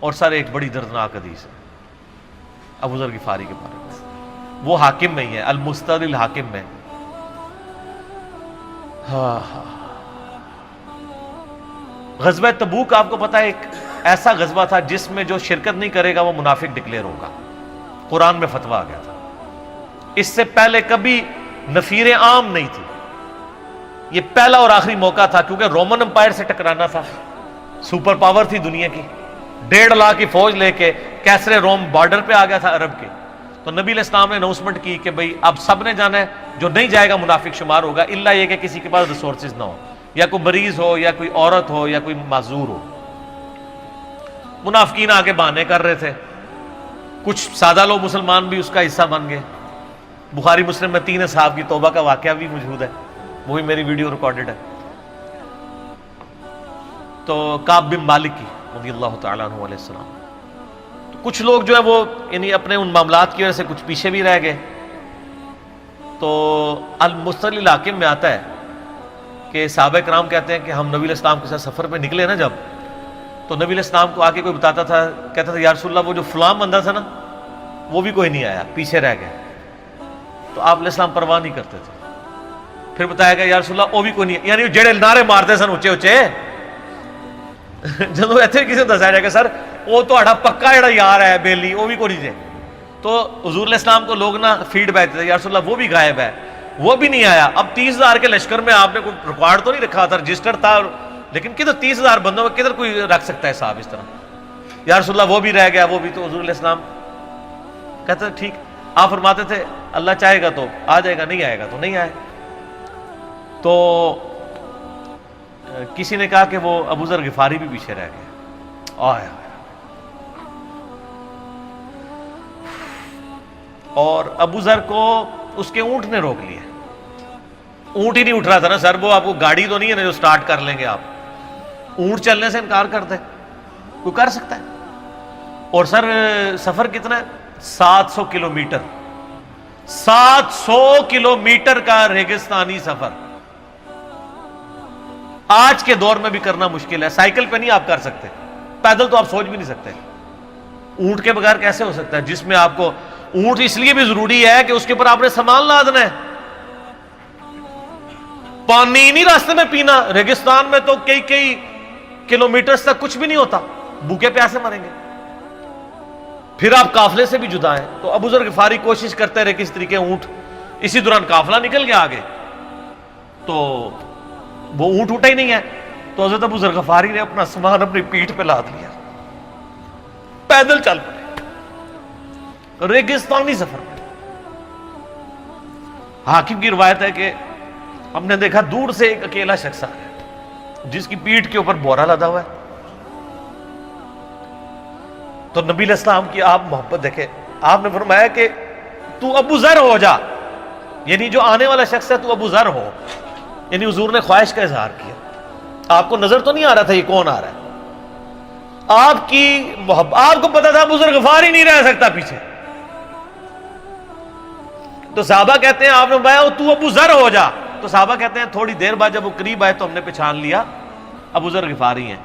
اور سر ایک بڑی دردناک حدیث ہے ابو ذر غفاری کے بارے میں، وہ حاکم میں ہی ہے، المستدرک الحاکم میں۔ غزوہ تبوک آپ کو پتا ہے ایک ایسا غزوہ تھا جس میں جو شرکت نہیں کرے گا وہ منافق ڈکلیئر ہوگا، قرآن میں فتویٰ آ گیا تھا۔ اس سے پہلے کبھی نفیر عام نہیں تھی، یہ پہلا اور آخری موقع تھا، کیونکہ رومن امپائر سے ٹکرانا تھا، سپر پاور تھی دنیا کی، 1.5 لاکھ کی فوج لے کے کیسرے روم بارڈر پہ آ گیا تھا عرب کے۔ تو نبی علیہ السلام نے اناؤنسمنٹ کی کہ بھئی اب سب نے جانا ہے، جو نہیں جائے گا منافق شمار ہوگا، الا یہ کہ کسی کے پاس ریسورسز نہ ہو، یا کوئی مریض ہو، یا کوئی عورت ہو، یا کوئی معذور ہو۔ منافقین آگے بہانے کر رہے تھے، کچھ سادہ لوگ مسلمان بھی اس کا حصہ بن گئے۔ بخاری مسلم میں 3 اصحاب کی توبہ کا واقعہ بھی موجود ہے، وہی میری ویڈیو ریکارڈڈ ہے۔ تو کعب بن مالک کی رضی اللہ تعالیٰ عنہ علیہ السلام، تو کچھ لوگ جو ہے وہ یعنی اپنے ان معاملات کی وجہ سے کچھ پیچھے بھی رہ گئے۔ تو المستدرک الحاکم میں آتا ہے کہ صحابہ کرام کہتے ہیں کہ ہم نبی علیہ السلام کے ساتھ سفر پہ نکلے نا جب، تو نبی علیہ السلام کو آ کے کوئی بتاتا تھا، کہتا تھا یا رسول اللہ وہ جو فلاں بندہ تھا نا وہ بھی کوئی نہیں آیا، پیچھے رہ گیا۔ تو آپ علیہ السلام پرواہ نہیں کرتے تھے۔ پھر بتایا گیا یا رسول اللہ وہ بھی کوئی نہیں، یعنی جڑے نعرے مارتے سن اچے اچے، جدو ایتھے کسی کو دسایا جائے گا سر وہ تہاڈا پکا جڑا یار ہے بیلی وہ بھی کوئی نہیں جے، تو حضور علیہ السلام کو لوگ نا فیڈ بیک دیتے یا رسول اللہ وہ بھی غائب ہے، وہ بھی نہیں آیا۔ اب 30,000 کے لشکر میں آپ نے کوئی ریکارڈ تو نہیں رکھا تھا، رجسٹر تھا، لیکن کدھر 30,000 بندوں میں کدھر کوئی رکھ سکتا ہے صاحب اس طرح، یا رسول اللہ وہ بھی رہ گیا، وہ بھی۔ تو حضور علیہ السلام کہتے ٹھیک، آپ فرماتے تھے اللہ چاہے گا تو آ جائے گا، نہیں آئے گا تو نہیں آئے۔ تو کسی نے کہا کہ وہ ابو ذر غفاری بھی پیچھے رہ گیا، آیا اور ابو ذر کو اس کے اونٹ نے روک لیا، اونٹ ہی نہیں اٹھ رہا تھا نا سر، وہ آپ کو گاڑی تو نہیں ہے نا جو سٹارٹ کر لیں گے آپ، اونٹ چلنے سے انکار کر دے، کوئی کر سکتا ہے؟ اور سر سفر کتنا ہے؟ 700 کلومیٹر، 700 کلومیٹر کا ریگستانی سفر آج کے دور میں بھی کرنا مشکل ہے، سائیکل پہ نہیں آپ کر سکتے، پیدل تو آپ سوچ بھی نہیں سکتے، اونٹ کے بغیر کیسے ہو سکتا ہے؟ جس میں آپ کو اونٹ اس لیے بھی ضروری ہے کہ اس کے اوپر آپ نے سامان لادنا ہے، پانی نہیں راستے میں پینا، ریگستان میں تو کئی کلومیٹرز تک کچھ بھی نہیں ہوتا، بھوکے پیاسے مریں گے۔ پھر آپ قافلے سے بھی جدا ہیں۔ تو ابو ذر غفاری کوشش کرتے رہے کس طریقے اونٹ، اسی دوران قافلہ نکل گیا آگے، تو وہ اونٹ اٹھا ہی نہیں ہے، تو حضرت ابو ذر غفاری نے اپنا سامان اپنی پیٹھ پہ لاد لیا، پیدل چل پڑے ریگستانی سفر میں۔ حاکم کی روایت ہے کہ ہم نے دیکھا دور سے ایک اکیلا شخص آ گیا جس کی پیٹھ کے اوپر بورا لدا ہوا ہے۔ تو نبی علیہ السلام کی آپ محبت دیکھیں، آپ نے فرمایا کہ تو ابو ذر ہو جا، یعنی جو آنے والا شخص ہے تو ابو ذر ہو، یعنی حضور نے خواہش کا اظہار کیا۔ آپ کو نظر تو نہیں آ رہا تھا یہ کون آ رہا ہے، آپ کی محبت، آپ کو پتا تھا ابو ذر غفاری نہیں رہ سکتا پیچھے۔ تو صحابہ کہتے ہیں آپ نے فرمایا تو ابو ذر ہو جا، تو صحابہ کہتے ہیں تھوڑی دیر بعد جب وہ قریب آئے تو ہم نے پہچان لیا ابو ذر غفاری ہیں۔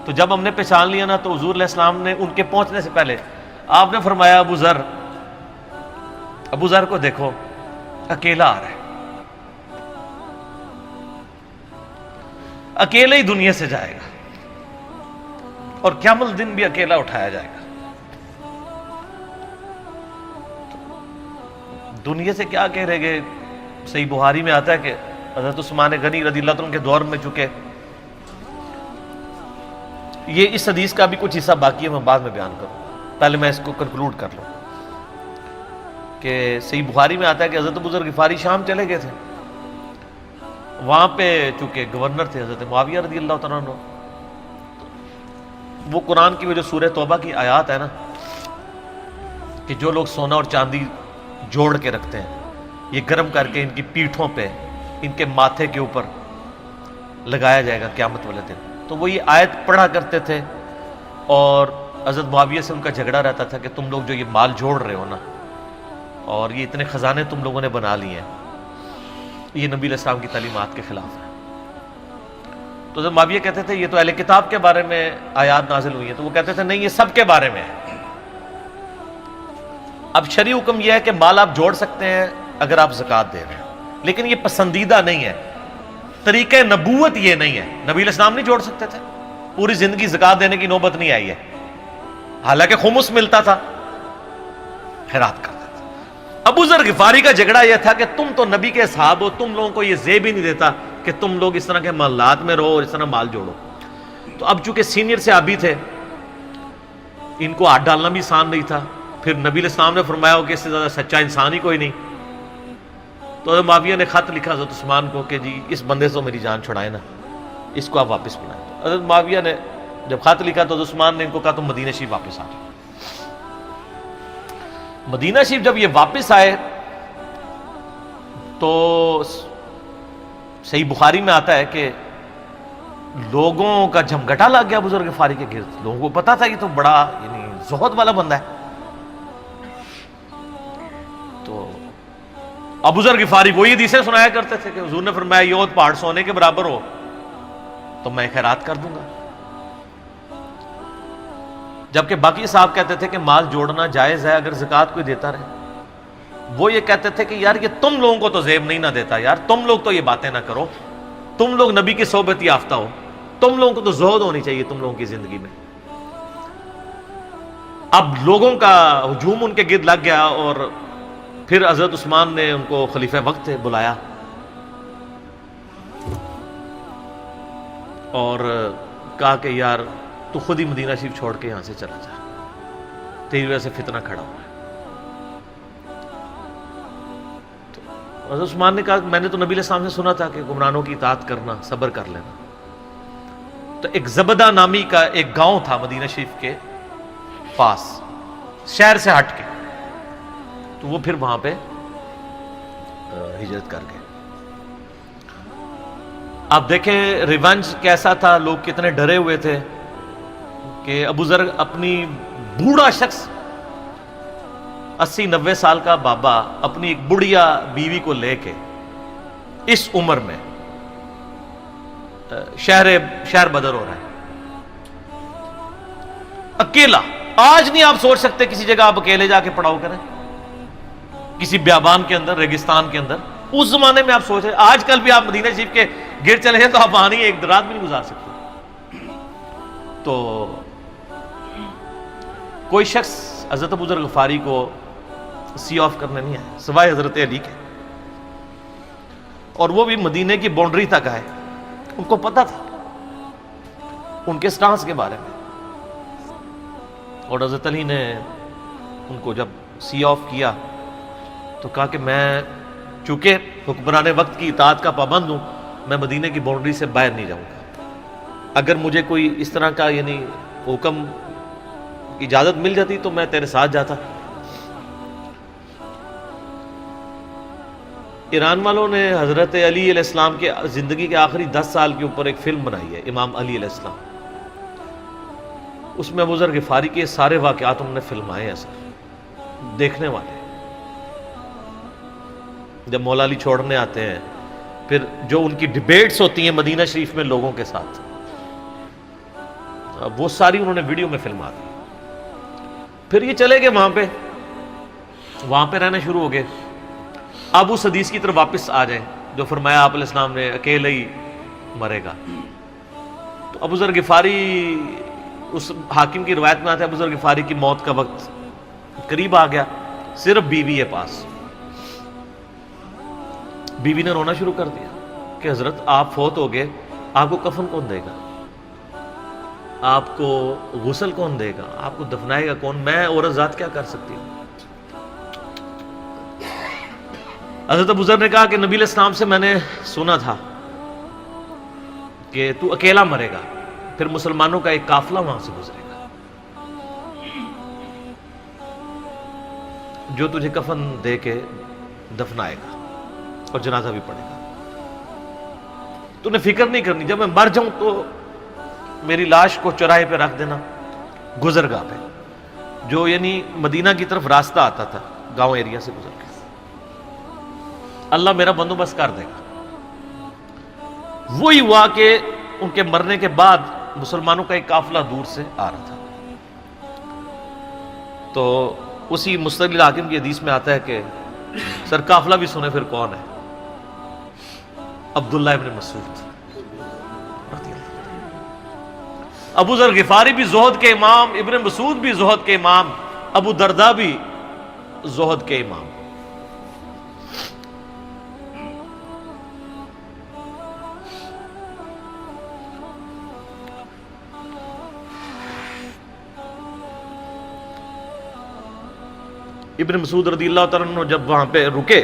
تو جب ہم نے پہچان لیا نا تو حضور علیہ السلام نے ان کے پہنچنے سے پہلے آپ نے فرمایا ابو ذر کو دیکھو اکیلا آ رہا ہے، اکیلے ہی دنیا سے جائے گا اور قیامت الدن بھی اکیلا اٹھایا جائے گا۔ دنیا سے کیا کہہ رہے گے؟ صحیح بخاری میں آتا ہے کہ حضرت عثمان غنی رضی اللہ عنہ کے دور میں چکے، یہ اس حدیث کا بھی کچھ حصہ باقی ہے، میں بعد میں بیان کروں، پہلے میں اس کو کنکلوڈ کر لوں کہ صحیح بخاری میں آتا ہے کہ حضرت ابو ذر غفاری شام چلے گئے تھے، وہاں پہ چونکہ گورنر تھے حضرت معاویہ رضی اللہ تعالیٰ عنہ، وہ قرآن کی وہ جو سورہ توبہ کی آیات ہے نا کہ جو لوگ سونا اور چاندی جوڑ کے رکھتے ہیں یہ گرم کر کے ان کی پیٹھوں پہ، ان کے ماتھے کے اوپر لگایا جائے گا قیامت والے دن، تو وہ یہ آیت پڑھا کرتے تھے، اور حضرت معاویہ سے ان کا جھگڑا رہتا تھا کہ تم لوگ جو یہ مال جوڑ رہے ہو نا اور یہ اتنے خزانے تم لوگوں نے بنا لیے ہیں، یہ نبی علیہ السلام کی تعلیمات کے خلاف ہے۔ تو حضرت معاویہ کہتے تھے یہ تو اہل کتاب کے بارے میں آیات نازل ہوئی ہیں، تو وہ کہتے تھے نہیں، یہ سب کے بارے میں ہے۔ اب شرعی حکم یہ ہے کہ مال آپ جوڑ سکتے ہیں اگر آپ زکوٰۃ دے رہے ہیں، لیکن یہ پسندیدہ نہیں ہے، طریقہ نبوت یہ نہیں ہے۔ نبی علیہ السلام نہیں جوڑ سکتے تھے، پوری زندگی زکوٰۃ دینے کی نوبت نہیں آئی ہے، حالانکہ خمس ملتا تھا، خیرات کرتے تھے۔ ابو ذر غفاری کا جھگڑا یہ تھا کہ تم تو نبی کے اصحاب ہو، تم لوگوں کو یہ زیب ہی نہیں دیتا کہ تم لوگ اس طرح کے محلات میں رہو اور اس طرح مال جوڑو۔ تو اب چونکہ سینئر صحابی تھے، ان کو ہاتھ ڈالنا بھی آسان نہیں تھا، پھر نبی علیہ السلام نے فرمایا ہو کہ اس سے زیادہ سچا انسان ہی کوئی نہیں، تو حضرت معاویہ نے خط لکھا حضرت عثمان کو کہ جی اس بندے سے میری جان چھڑائیں نا، اس کو آپ واپس بلائیں۔ تو حضرت معاویہ نے جب خط لکھا تو حضرت عثمان نے ان کو کہا تم مدینہ شریف واپس آ جاؤ۔ مدینہ شریف جب یہ واپس آئے تو صحیح بخاری میں آتا ہے کہ لوگوں کا جھمگٹا لگ گیا بزرگ غفاری کے گرد، لوگوں کو پتا تھا یہ تو بڑا یعنی زہد والا بندہ ہے۔ تو ابو ذر غفاری وہی حدیثیں سنایا کرتے تھے کہ حضور نے فرمایا یہ احد پہاڑ سونے کے برابر ہو تو میں خیرات کر دوں گا، جبکہ باقی صاحب کہتے تھے کہ مال جوڑنا جائز ہے اگر زکوٰۃ کوئی دیتا رہے۔ وہ یہ کہتے تھے کہ یار یہ تم لوگوں کو تو زیب نہیں نہ دیتا، یار تم لوگ تو یہ باتیں نہ کرو، تم لوگ نبی کی صحبت یافتہ ہو، تم لوگوں کو تو زہد ہونی چاہیے تم لوگوں کی زندگی میں۔ اب لوگوں کا ہجوم ان کے گرد لگ گیا، اور پھر حضرت عثمان نے ان کو خلیفہ وقت بلایا اور کہا کہ یار تو خود ہی مدینہ شریف چھوڑ کے یہاں سے چلا جا، تیری وجہ سے فتنہ کھڑا ہوا ہے۔ تو حضرت عثمان نے کہا میں نے تو نبی علیہ السلام سے سنا تھا کہ گمرانوں کی اطاعت کرنا، صبر کر لینا۔ تو ایک زبدہ نامی کا ایک گاؤں تھا مدینہ شریف کے پاس، شہر سے ہٹ کے، تو وہ پھر وہاں پہ ہجرت کر گئے۔ آپ دیکھیں ریونج کیسا تھا، لوگ کتنے ڈرے ہوئے تھے کہ ابو ذر اپنی بوڑھا شخص 80-90 سال کا بابا اپنی ایک بڑھیا بیوی کو لے کے اس عمر میں شہر بدر ہو رہا ہے اکیلا۔ آج نہیں آپ سوچ سکتے کسی جگہ آپ اکیلے جا کے پڑاؤ کریں، کسی بیابان کے اندر، ریگستان کے اندر۔ اس زمانے میں آپ سوچ رہے، آج کل بھی آپ مدینہ شریف کے گر چلے جائیں تو آپ آنی ایک رات بھی نہیں گزار سکتے۔ تو کوئی شخص حضرت ابو ذر غفاری کو سی آف کرنے نہیں آیا سوائے حضرت علی کے، اور وہ بھی مدینے کی باؤنڈری تک آئے۔ ان کو پتا تھا ان کے سٹانس کے بارے میں، اور حضرت علی نے ان کو جب سی آف کیا تو کہا کہ میں چونکہ حکمران وقت کی اطاعت کا پابند ہوں، میں مدینے کی باؤنڈری سے باہر نہیں جاؤں گا۔ اگر مجھے کوئی اس طرح کا یعنی حکم کی اجازت مل جاتی تو میں تیرے ساتھ جاتا۔ ایران والوں نے حضرت علی علیہ السلام کے زندگی کے آخری 10 سال کے اوپر ایک فلم بنائی ہے، امام علی علیہ السلام۔ اس میں ابو ذر غفاری کے سارے واقعات انہوں نے فلمائے ہیں سر، دیکھنے والے جب مولا علی چھوڑنے آتے ہیں، پھر جو ان کی ڈیبیٹس ہوتی ہیں مدینہ شریف میں لوگوں کے ساتھ، وہ ساری انہوں نے ویڈیو میں فلما دی۔ پھر یہ چلے گئے وہاں پہ رہنا شروع ہو گئے۔ اب اس حدیث کی طرف واپس آ جائیں جو فرمایا آپ علیہ السلام نے اکیلے ہی مرے گا۔ تو ابو ذر غفاری، اس حاکم کی روایت میں آتا ہے ابو ذر غفاری کی موت کا وقت قریب آ گیا، صرف بیوی ہے پاس۔ بیوی نے رونا شروع کر دیا کہ حضرت آپ فوت ہو گئے، آپ کو کفن کون دے گا، آپ کو غسل کون دے گا، آپ کو دفنائے گا کون، میں عورت ذات کیا کر سکتی ہوں۔ حضرت ابو ذر نے کہا کہ نبی علیہ السلام سے میں نے سنا تھا کہ تو اکیلا مرے گا، پھر مسلمانوں کا ایک قافلہ وہاں سے گزرے گا جو تجھے کفن دے کے دفنائے گا اور جنازہ بھی پڑے گا۔ تو نے فکر نہیں کرنی، جب میں مر جاؤں تو میری لاش کو چوراہے پہ رکھ دینا، گزرگاہ پہ، جو یعنی مدینہ کی طرف راستہ آتا تھا گاؤں ایریا سے گزر کے، اللہ میرا بندوبست کر دے گا۔ وہی ہوا کہ ان کے مرنے کے بعد مسلمانوں کا ایک قافلہ دور سے آ رہا تھا. تو اسی مستدل حاکم کی حدیث میں آتا ہے کہ سر قافلہ بھی سنے پھر کون ہے؟ عبداللہ ابن مسعود. ابو ذر غفاری بھی زہد کے امام، ابن مسعود بھی زہد کے امام، ابو درداء بھی زہد کے امام. ابن مسعود رضی اللہ تعالیٰ عنہ جب وہاں پہ رکے،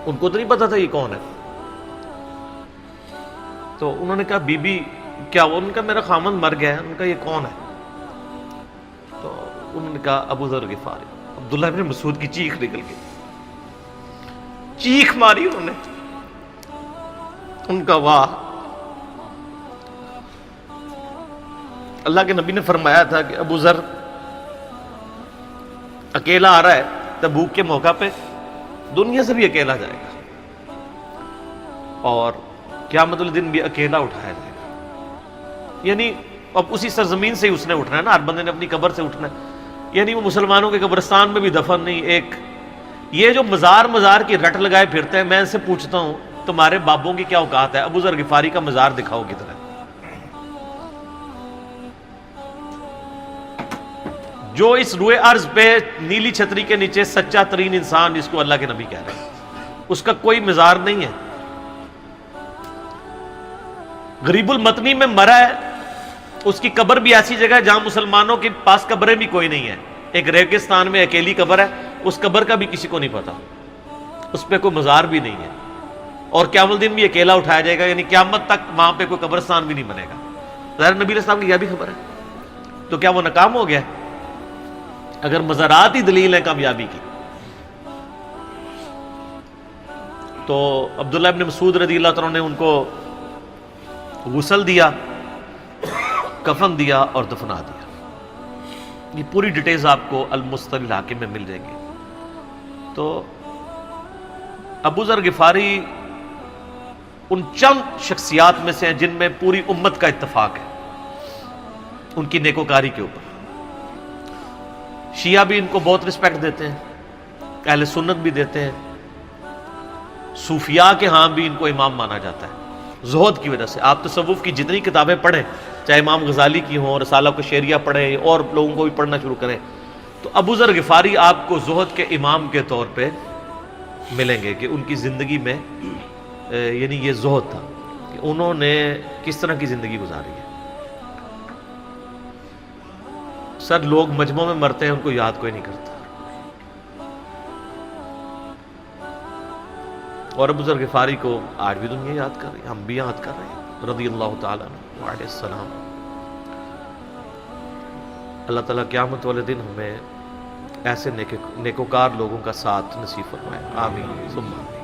ان کو تو نہیں پتا تھا یہ کون ہے. تو انہوں نے کہا بی بی کیا وہ؟ ان کا میرا خامند مر گیا ہے. ان کا یہ کون ہے؟ تو انہوں نے کہا ابو ذر غفاری. عبداللہ ابن مسعود کی چیخ نکل گئی، چیخ ماری انہوں نے. ان کا واہ. اللہ کے نبی نے فرمایا تھا کہ ابو ذر اکیلا آ رہا ہے تبوک کے موقع پہ، دنیا سے بھی اکیلا جائے گا، اور قیامت الدن بھی اکیلا اٹھایا جائے گا. یعنی اب اسی سرزمین سے ہی اس نے اٹھنا ہے نا، ہر بندے نے اپنی قبر سے اٹھنا ہے. یعنی وہ مسلمانوں کے قبرستان میں بھی دفن نہیں. ایک یہ جو مزار کی رٹ لگائے پھرتے ہیں، میں ان سے پوچھتا ہوں تمہارے بابوں کی کیا اوقات ہے؟ ابو ذر غفاری کا مزار دکھاؤ کدھر ہے. جو اس روئے ارض پہ نیلی چھتری کے نیچے سچا ترین انسان جس کو اللہ کے نبی کہہ رہے ہیں، اس کا کوئی مزار نہیں ہے. غریب المتنی میں مرا ہے، اس کی قبر بھی ایسی جگہ ہے جہاں مسلمانوں کے پاس قبریں بھی کوئی نہیں ہے. ایک ریگستان میں اکیلی قبر ہے، اس قبر کا بھی کسی کو نہیں پتا، اس پہ کوئی مزار بھی نہیں ہے، اور قیامت الدین بھی اکیلا اٹھایا جائے گا. یعنی قیامت تک وہاں پہ کوئی قبرستان بھی نہیں بنے گا. ظاہر نبی علیہ السلام کی یہ بھی خبر ہے. تو کیا وہ ناکام ہو گیا اگر مزارات ہی دلیل ہے کامیابی کی؟ تو عبداللہ ابن مسعود رضی اللہ تعالیٰ نے ان کو غسل دیا، کفن دیا اور دفنا دیا. یہ پوری ڈیٹیلز آپ کو المستدل حاکم میں مل جائیں گی. تو ابو ذر غفاری ان چند شخصیات میں سے ہیں جن میں پوری امت کا اتفاق ہے ان کی نیکوکاری کے اوپر. شیعہ بھی ان کو بہت رسپیکٹ دیتے ہیں، اہل سنت بھی دیتے ہیں، صوفیاء کے ہاں بھی ان کو امام مانا جاتا ہے زہد کی وجہ سے. آپ تصوف کی جتنی کتابیں پڑھیں، چاہے امام غزالی کی ہوں، رسالہ قشیریہ پڑھیں، اور لوگوں کو بھی پڑھنا شروع کریں، تو ابو ذر غفاری آپ کو زہد کے امام کے طور پہ ملیں گے کہ ان کی زندگی میں یعنی یہ زہد تھا کہ انہوں نے کس طرح کی زندگی گزاری ہے. سر لوگ مجمع میں مرتے ہیں، ان کو یاد کوئی نہیں کرتا، اور ابو ذر غفاری کو آج بھی دنیا یاد کر رہی ہے، ہم بھی یاد کر رہے ہیں رضی اللہ تعالیٰ عنہ علیہ السلام. اللہ تعالیٰ قیامت والے دن ہمیں ایسے نیکوکار لوگوں کا ساتھ نصیب فرمائے. آمین ثم آمین.